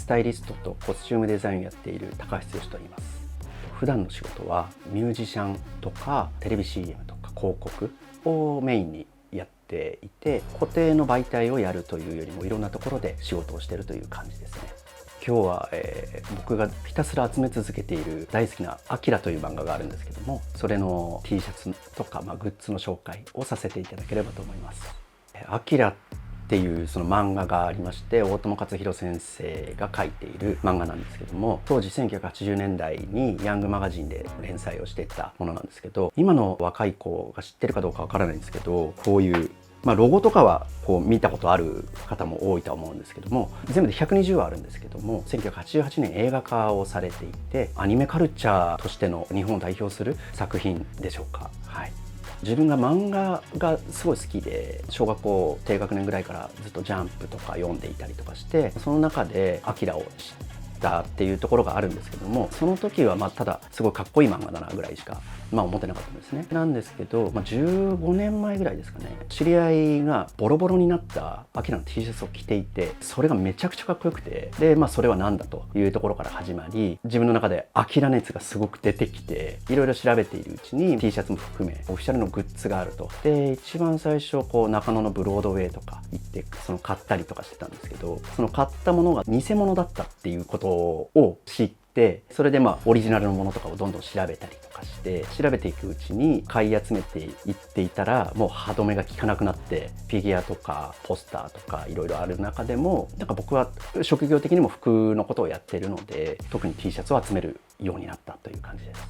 スタイリストとコスチュームデザインをやっている高橋剛と言います。普段の仕事はミュージシャンとかテレビ CM とか広告をメインにやっていて、固定の媒体をやるというよりもいろんなところで仕事をしているという感じですね。今日は、僕がひたすら集め続けている大好きなアキラという漫画があるんですけども、それの T シャツとか、グッズの紹介をさせていただければと思います。アキラっていうその漫画がありまして、大友克洋先生が書いている漫画なんですけども、当時1980年代にヤングマガジンで連載をしていたものなんですけど、今の若い子が知ってるかどうかわからないんですけど、こういうロゴとかはこう見たことある方も多いと思うんですけども、全部で120話あるんですけども、1988年映画化をされていて、アニメカルチャーとしての日本を代表する作品でしょうか。はい、自分が漫画がすごい好きで、小学校低学年ぐらいからずっとジャンプとか読んでいたりとかして、その中でアキラを知ったっていうところがあるんですけども、その時はただすごいかっこいい漫画だなぐらいしか思ってなかったんですね。なんですけど、15年前ぐらいですかね、知り合いがボロボロになったアキラの T シャツを着ていて、それがめちゃくちゃかっこよくて、でそれは何だというところから始まり、自分の中でアキラ熱がすごく出てきて、いろいろ調べているうちに T シャツも含めオフィシャルのグッズがあると。で一番最初中野のブロードウェイとか行って買ったりとかしてたんですけど、その買ったものが偽物だったっていうことを知って、それでオリジナルのものとかをどんどん調べたりとかして、調べていくうちに買い集めていっていたら、もう歯止めが効かなくなって、フィギュアとかポスターとかいろいろある中でも、僕は職業的にも服のことをやっているので、特に T シャツを集めるようになったという感じです。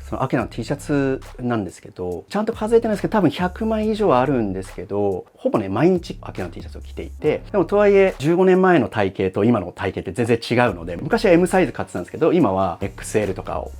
そのアキラの T シャツなんですけど、ちゃんと数えてないですけど多分100枚以上あるんですけど、ほぼね毎日アキラの T シャツを着ていて、でもとはいえ15年前の体型と今の体型って全然違うので、昔は M サイズ買ってたんですけど、今は XL とかを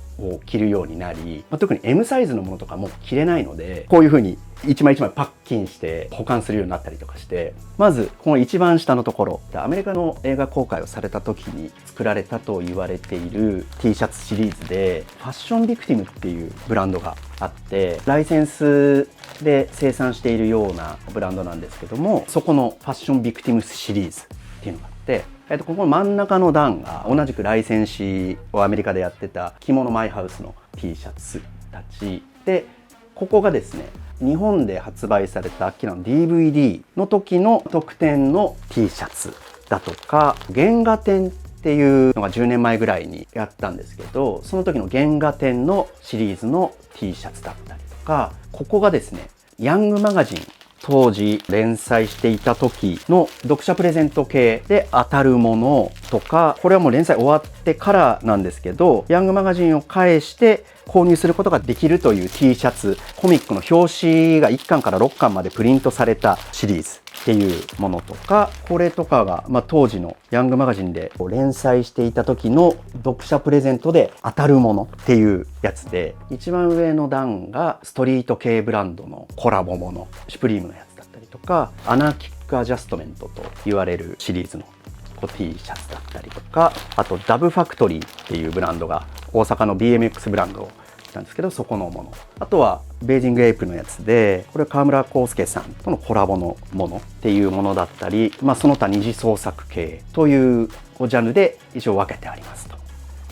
着るようになり、特に M サイズのものとかも着れないので、こういう風に一枚一枚パッキンして保管するようになったりとかして、まずこの一番下のところ、アメリカの映画公開をされた時に作られたと言われている T シャツシリーズで、ファッションビクティムっていうブランドがあって、ライセンスで生産しているようなブランドなんですけども、そこのファッションビクティムスシリーズっていうのがあって、ここの真ん中の段が同じくライセンシーをアメリカでやってた着物マイハウスの T シャツたちで、ここがですね、日本で発売されたアキラの DVD の時の特典の T シャツだとか、原画展っていうのが10年前ぐらいにやったんですけど、その時の原画展のシリーズの T シャツだったりとか、ここがですね、ヤングマガジン当時連載していた時の読者プレゼント系で当たるものとか、これはもう連載終わってからなんですけど、ヤングマガジンを介して購入することができるという T シャツ、コミックの表紙が1巻から6巻までプリントされたシリーズっていうものとか、これとかが、当時のヤングマガジンで連載していた時の読者プレゼントで当たるものっていうやつで、一番上の段がストリート系ブランドのコラボもの、シュプリームのやつだったりとか、アナーキックアジャストメントと言われるシリーズのT シャツだったりとか、あとダブファクトリーっていうブランドが大阪の BMX ブランドなんですけど、そこのもの、あとはベージングエイプのやつで、これは川村康介さんとのコラボのものっていうものだったり、その他二次創作系というジャンルで一応分けてありますと。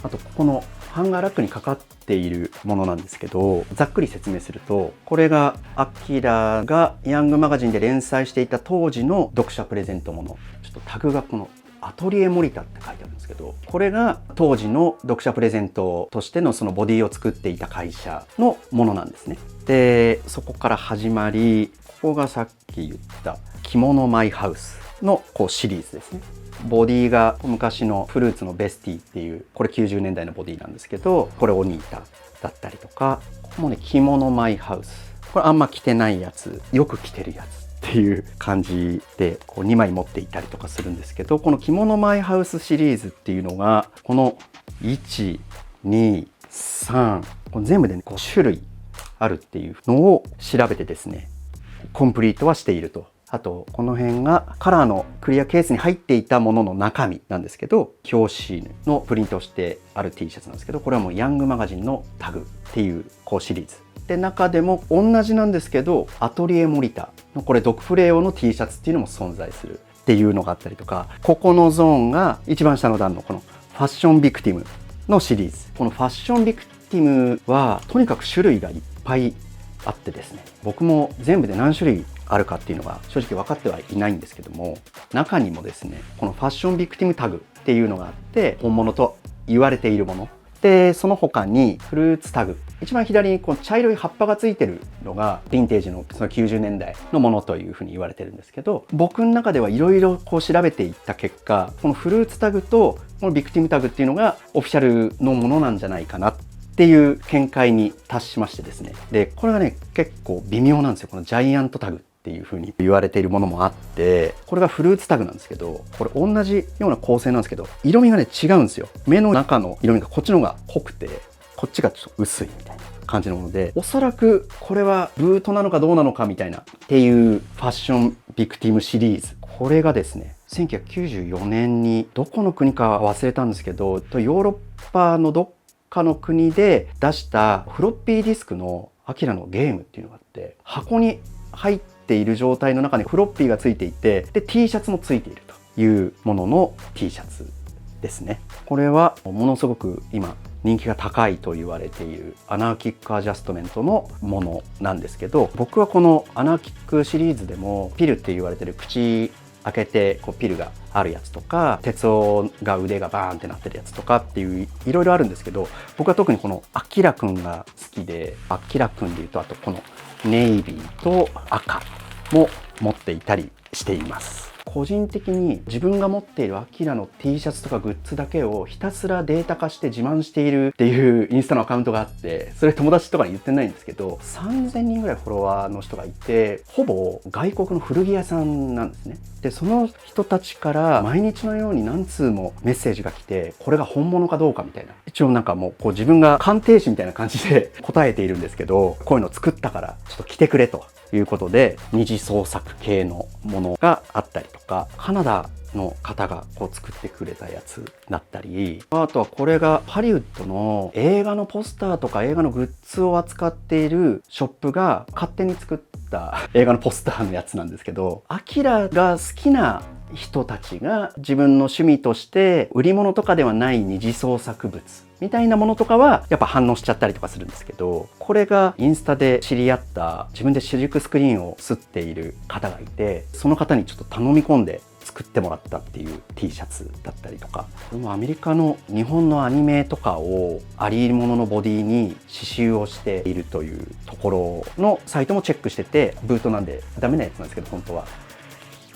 あとここのハンガーラックにかかっているものなんですけど、ざっくり説明すると、これがアキラがヤングマガジンで連載していた当時の読者プレゼントもの、ちょっとタグがこのアトリエモリタって書いてあるんですけど、これが当時の読者プレゼントとしてのそのボディを作っていた会社のものなんですね。でそこから始まり、ここがさっき言った着物マイハウスのシリーズですね。ボディが昔のフルーツのベスティっていう、これ90年代のボディなんですけど、これオニータだったりとか、ここもね着物マイハウス、これあんま着てないやつ、よく着てるやつっていう感じで2枚持っていたりとかするんですけど、この着物マイハウスシリーズっていうのがこの1、2、3、これ全部でね5種類あるっていうのを調べてですね、コンプリートはしていると。あとこの辺がカラーのクリアケースに入っていたものの中身なんですけど、表紙のプリントをしてある T シャツなんですけど、これはもうヤングマガジンのタグっていうシリーズで、中でも同じなんですけどアトリエモリタのこれドクプレ用の T シャツっていうのも存在するっていうのがあったりとか、ここのゾーンが一番下の段のこのファッションビクティムのシリーズ。このファッションビクティムはとにかく種類がいっぱいあってですね、僕も全部で何種類あるかっていうのが正直分かってはいないんですけども、中にもですね、このファッションビクティムタグっていうのがあって、本物と言われているもので、その他にフルーツタグ、一番左にこの茶色い葉っぱがついてるのがヴィンテージのその90年代のものというふうに言われてるんですけど、僕の中ではいろいろこう調べていった結果、このフルーツタグとこのビクティムタグっていうのがオフィシャルのものなんじゃないかなっていう見解に達しましてですね。で、これがね、結構微妙なんですよ。このジャイアントタグっていう風に言われているものもあって、これがフルーツタグなんですけど、これ同じような構成なんですけど、色味がね違うんですよ。目の中の色味がこっちの方が濃くて、こっちがちょっと薄いみたいな感じのもので、おそらくこれはブートなのかどうなのかみたいなっていうファッションビクティムシリーズ。これがですね、1994年にどこの国か忘れたんですけど、ヨーロッパのどっかの国で出したフロッピーディスクのアキラのゲームっていうのがあって、箱に入っている状態の中にフロッピーがついていて、で T シャツもついているというものの T シャツですね。これはものすごく今人気が高いと言われているアナーキックアジャストメントのものなんですけど、僕はこのアナーキックシリーズでもピルって言われてる口開けてこうピルがあるやつとか、鉄夫が腕がバーンってなってるやつとかっていういろいろあるんですけど、僕は特にこのアキラくんが好きで、アキラくんでいうと、あとこのネイビーと赤も持っていたりしています。個人的に自分が持っているアキラの T シャツとかグッズだけをひたすらデータ化して自慢しているっていうインスタのアカウントがあって、それ友達とかに言ってないんですけど、3000人ぐらいフォロワーの人がいて、ほぼ外国の古着屋さんなんですね。でその人たちから毎日のように何通もメッセージが来て、これが本物かどうかみたいな、一応なんかもうこう自分が鑑定士みたいな感じで答えているんですけど、こういうの作ったからちょっと来てくれということで、二次創作系のものがあったりとか、カナダの方がこう作ってくれたやつだったり、あとはこれがハリウッドの映画のポスターとか映画のグッズを扱っているショップが勝手に作った映画のポスターのやつなんですけど、アキラが好きな人たちが自分の趣味として売り物とかではない二次創作物みたいなものとかはやっぱ反応しちゃったりとかするんですけど、これがインスタで知り合った自分でシルクスクリーンを刷っている方がいて、その方にちょっと頼み込んで作ってもらったっていう T シャツだったりとか、これもアメリカの日本のアニメとかをありもののボディに刺繍をしているというところのサイトもチェックしてて、ブートなんでダメなやつなんですけど、本当は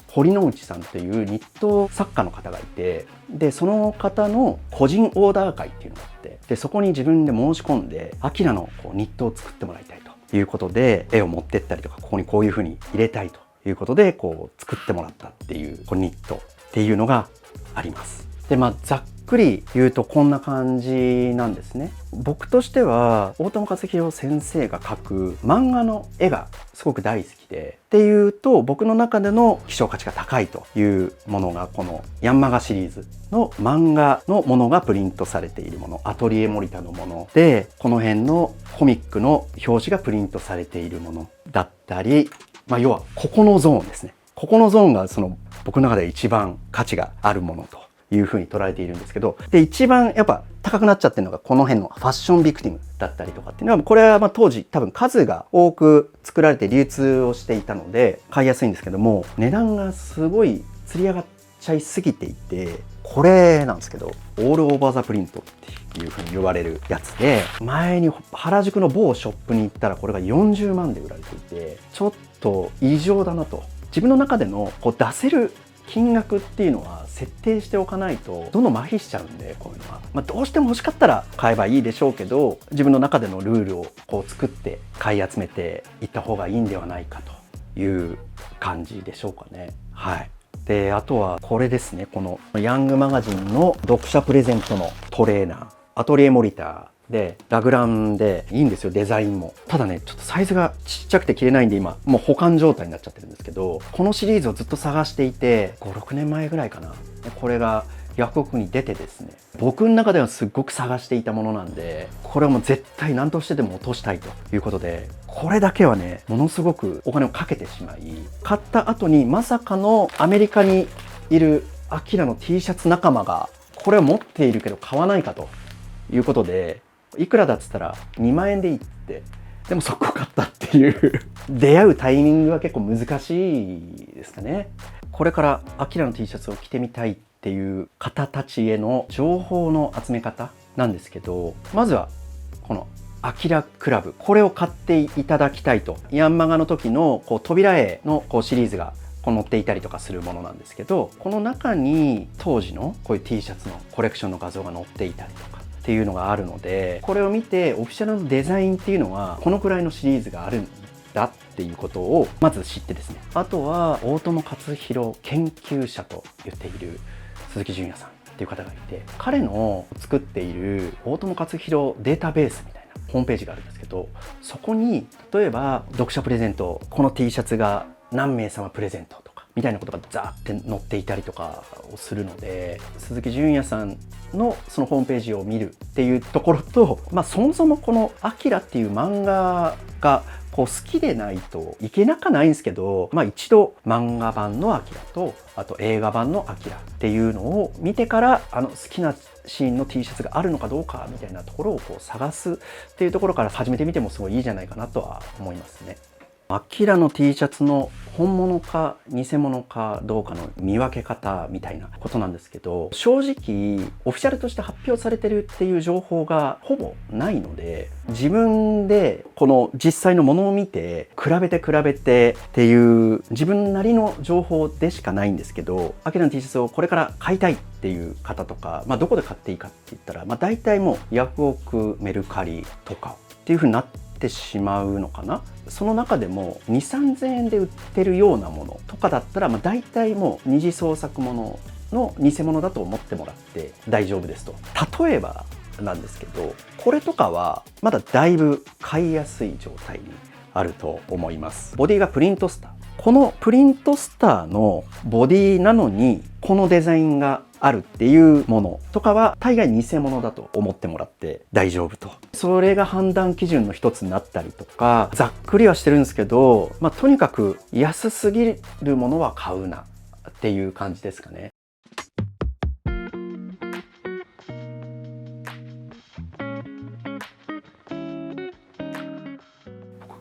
堀之内さんっていうニット作家の方がいて、でその方の個人オーダー会っていうのがあって、でそこに自分で申し込んでアキラのこうニットを作ってもらいたいということで、絵を持ってったりとか、ここにこういう風に入れたいということでこう作ってもらったっていうこうニットっていうのがあります。でざっくり言うとこんな感じなんですね。僕としては大友克洋先生が描く漫画の絵がすごく大好きで、っていうと僕の中での希少価値が高いというものがこのヤンマガシリーズの漫画のものがプリントされているもの、アトリエモリタのもので、この辺のコミックの表紙がプリントされているものだったり、要はここのゾーンですね。ここのゾーンがその僕の中で一番価値があるものというふうに捉えているんですけど、で一番やっぱ高くなっちゃってるのがこの辺のファッションビクティムだったりとかっていうのは、これは当時多分数が多く作られて流通をしていたので買いやすいんですけども、値段がすごいつり上がっちゃいすぎていて、これなんですけど、オールオーバーザプリントっていうふうに言われるやつで、前に原宿の某ショップに行ったらこれが40万で売られていて、ちょっと異常だなと。自分の中でのこう出せる金額っていうのは設定しておかないとどんどん麻痺しちゃうんで、こういうのは、どうしても欲しかったら買えばいいでしょうけど、自分の中でのルールをこう作って買い集めていった方がいいんではないかという感じでしょうかね。はい。であとはこれですね、このヤングマガジンの読者プレゼントのトレーナー、アトリエモニターでラグランでいいんですよ、デザインも。ただね、ちょっとサイズがちっちゃくて着れないんで今もう保管状態になっちゃってるんですけど、このシリーズをずっと探していて、5、6年前ぐらいかな、これがヤフオクに出てですね、僕の中ではすっごく探していたものなんで、これはもう絶対何としてでも落としたいということで、これだけはねものすごくお金をかけてしまい、買った後にまさかのアメリカにいるアキラの T シャツ仲間がこれを持っているけど買わないかということで、いくらだっつったら2万円でいいって、でもそこ買ったっていう出会うタイミングは結構難しいですかね。これからアキラの T シャツを着てみたいっていう方たちへの情報の集め方なんですけど、まずはこのアキラクラブ、これを買っていただきたいと。ヤンマガの時の扉絵のシリーズが載っていたりとかするものなんですけど、この中に当時のこういう T シャツのコレクションの画像が載っていたりとかっていうのがあるので、これを見てオフィシャルのデザインっていうのはこのくらいのシリーズがあるんだっていうことをまず知ってですね、あとは大友克洋研究者と言っている鈴木純也さんっていう方がいて、彼の作っている大友克洋データベースみたいなホームページがあるんですけど、そこに例えば読者プレゼント、この T シャツが何名様プレゼントとかみたいなことがザーって載っていたりとかをするので、鈴木純也さんのそのホームページを見るっていうところと、そもそもこの「アキラ」っていう漫画が好きでないといけなくはないんですけど、一度漫画版の「アキラ」とあと映画版の「アキラ」っていうのを見てから、好きなシーンの T シャツがあるのかどうかみたいなところを探すっていうところから始めてみてもすごいいいじゃないかなとは思いますね。アキラの T シャツの本物か偽物かどうかの見分け方みたいなことなんですけど、正直オフィシャルとして発表されてるっていう情報がほぼないので、自分でこの実際のものを見て比べてっていう自分なりの情報でしかないんですけど、アキラの T シャツをこれから買いたいっていう方とか、どこで買っていいかって言ったら、大体もうヤフオク、メルカリとかっていう風になってしまうのかな。その中でも2、3000円で売ってるようなものとかだったら、大体もう二次創作ものの偽物だと思ってもらって大丈夫ですと。例えばなんですけど、これとかはまだだいぶ買いやすい状態にあると思います。ボディがプリントスター、このプリントスターのボディなのにこのデザインがあるっていうものとかは大概偽物だと思ってもらって大丈夫と。それが判断基準の一つになったりとか、ざっくりはしてるんですけど、とにかく安すぎるものは買うなっていう感じですかね。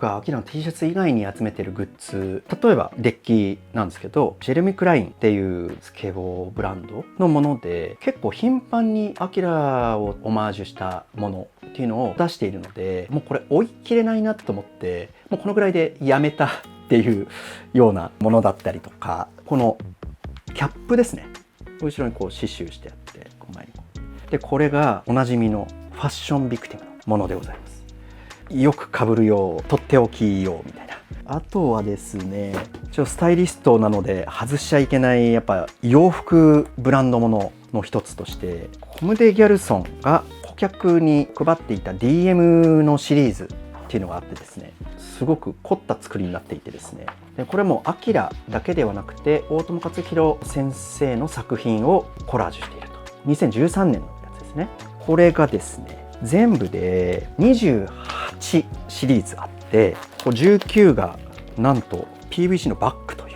アキラの T シャツ以外に集めてるグッズ、例えばデッキなんですけど、ジェレミー・クラインっていうスケボーブランドのもので、結構頻繁にアキラをオマージュしたものっていうのを出しているので、もうこれ追い切れないなと思って、もうこのぐらいでやめたっていうようなものだったりとか、このキャップですね、後ろに刺繍してあって、前にで、これがおなじみのファッションビクティムのものでございます。よくかぶるよう、とっておきようみたいな。あとはですね、スタイリストなので外しちゃいけないやっぱ洋服ブランドものの一つとして、コムデ・ギャルソンが顧客に配っていた DM のシリーズっていうのがあってですね、すごく凝った作りになっていてですね、でこれもアキラだけではなくて大友克洋先生の作品をコラージュしていると。2013年のやつですね。これがですね、全部で28シリーズあって、19がなんと PVC のバッグとい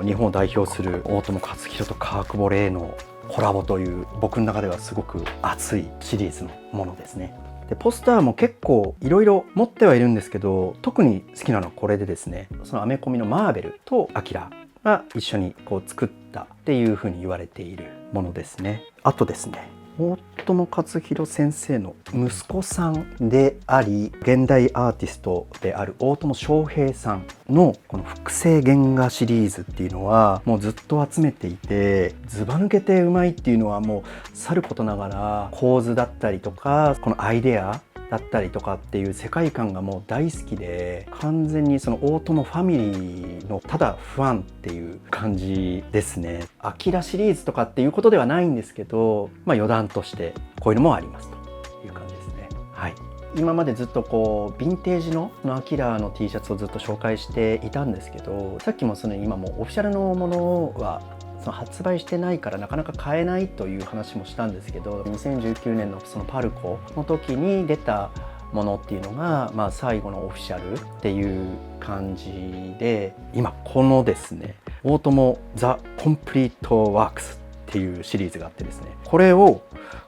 う日本を代表する大友克洋と川久保玲のコラボという、僕の中ではすごく熱いシリーズのものですね。でポスターも結構いろいろ持ってはいるんですけど、特に好きなのはこれでですね、そのアメコミのマーベルとアキラが一緒に作ったっていうふうに言われているものですね。あとですね、大友克洋先生の息子さんであり現代アーティストである大友翔平さんのこの複製原画シリーズっていうのはもうずっと集めていて、ずば抜けてうまいっていうのはもうさることながら、構図だったりとかこのアイデアだったりとかっていう世界観がもう大好きで、完全にその大友ファミリーのただファンっていう感じですね。アキラシリーズとかっていうことではないんですけど、余談としてこういうのもありますという感じですね。はい。今までずっとヴィンテージのアキラの T シャツをずっと紹介していたんですけど、さっきも今もオフィシャルのものはその発売してないからなかなか買えないという話もしたんですけど、2019年のそのパルコの時に出たものっていうのが、最後のオフィシャルっていう感じで、今このですねオートモザ・コンプリート・ワークスっていうシリーズがあってですね、これを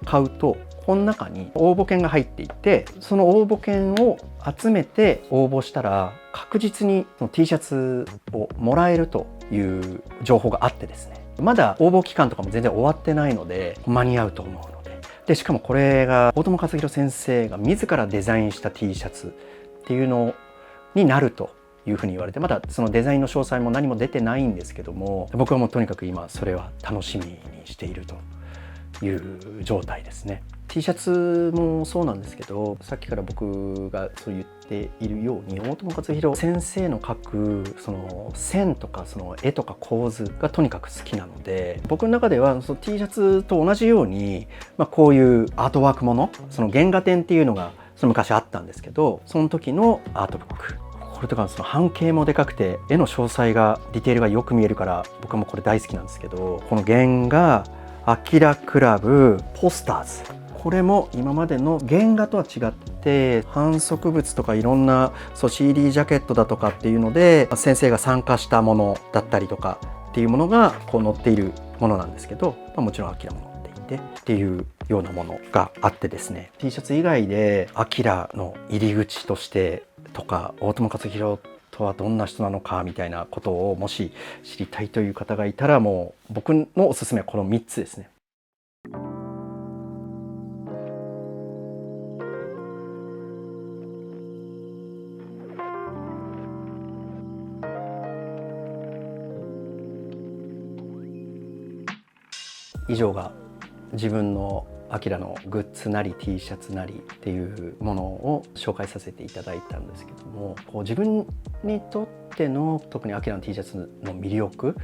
買うとこの中に応募券が入っていて、その応募券を集めて応募したら確実にその T シャツをもらえるという情報があってですね、まだ応募期間とかも全然終わってないので間に合うと思うので、しかもこれが大友克洋先生が自らデザインした T シャツっていうのになるというふうに言われて、まだそのデザインの詳細も何も出てないんですけども、僕はもうとにかく今それは楽しみにしているという状態ですね。T シャツもそうなんですけど、さっきから僕がそう言っているように、大友克洋先生の描くその線とかその絵とか構図がとにかく好きなので、僕の中ではその T シャツと同じように、こういうアートワークもの、その原画展っていうのがその昔あったんですけど、その時のアートブック、これとかその半径もでかくて絵の詳細がディテールがよく見えるから、僕はもうこれ大好きなんですけど、この原画アキラクラブポスターズ、これも今までの原画とは違って販促物とかいろんなCD ジャケットだとかっていうので先生が参加したものだったりとかっていうものがこう載っているものなんですけど、もちろんアキラも載っていてっていうようなものがあってですね、 T シャツ以外でアキラの入り口としてとか、大友克洋とはどんな人なのかみたいなことをもし知りたいという方がいたら、もう僕のおすすめはこの3つですね。以上が自分のアキラのグッズなり T シャツなりっていうものを紹介させていただいたんですけども、こう自分にとっての特にアキラの T シャツの魅力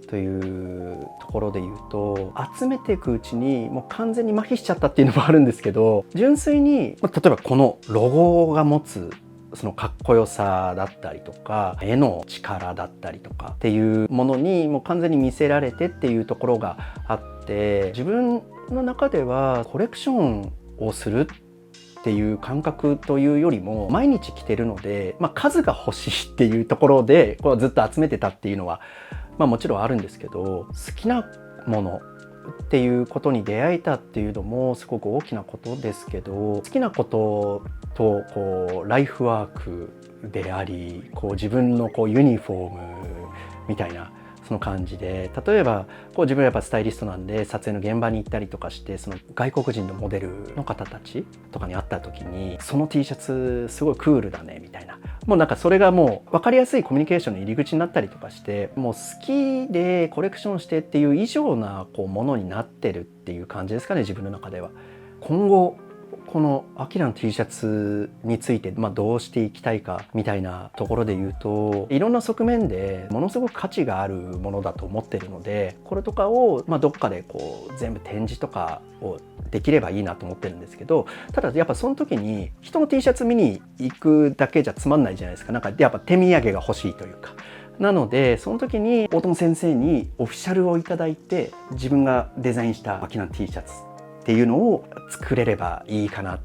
というところで言うと、集めていくうちにもう完全に麻痺しちゃったっていうのもあるんですけど、純粋に例えばこのロゴが持つそのかっこよさだったりとか絵の力だったりとかっていうものにもう完全に見せられてっていうところがあって、自分の中ではコレクションをするっていう感覚というよりも、毎日着てるので、数が欲しいっていうところでこうずっと集めてたっていうのはもちろんあるんですけど、好きなものっていうことに出会えたっていうのもすごく大きなことですけど、好きなこととこうライフワークであり、こう自分のこうユニフォームみたいなその感じで、例えばこう自分はやっぱスタイリストなんで撮影の現場に行ったりとかして、その外国人のモデルの方たちとかに会った時に、その T シャツすごいクールだねみたいな、もうなんかそれがもう分かりやすいコミュニケーションの入り口になったりとかして、もう好きでコレクションしてっていう以上なこうものになってるっていう感じですかね、自分の中では。今後このアキラの T シャツについてどうしていきたいかみたいなところで言うと、いろんな側面でものすごく価値があるものだと思ってるので、これとかをどっかでこう全部展示とかをできればいいなと思ってるんですけど、ただやっぱその時に人の T シャツ見に行くだけじゃつまんないじゃないですか。なんかやっぱ手土産が欲しいというか。なのでその時に大友先生にオフィシャルをいただいて、自分がデザインしたアキラの T シャツっていうのを作れればいいかなっ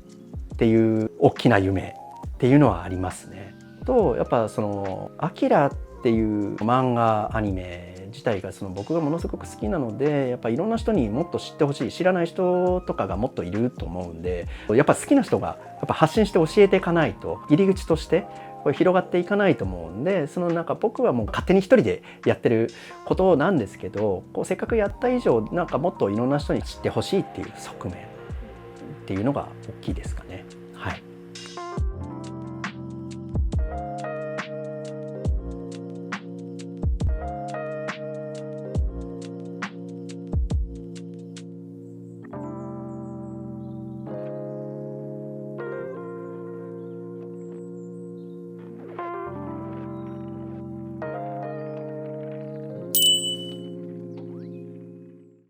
ていう大きな夢っていうのはありますね。とやっぱそのアキラっていう漫画アニメ自体がその僕がものすごく好きなので、やっぱいろんな人にもっと知ってほしい、知らない人とかがもっといると思うんで、やっぱ好きな人がやっぱ発信して教えていかないと、入り口としてこれ広がっていかないと思うんで、そのなんか僕はもう勝手に一人でやってることなんですけど、こうせっかくやった以上なんかもっといろんな人に知ってほしいっていう側面っていうのが大きいですかね。はい。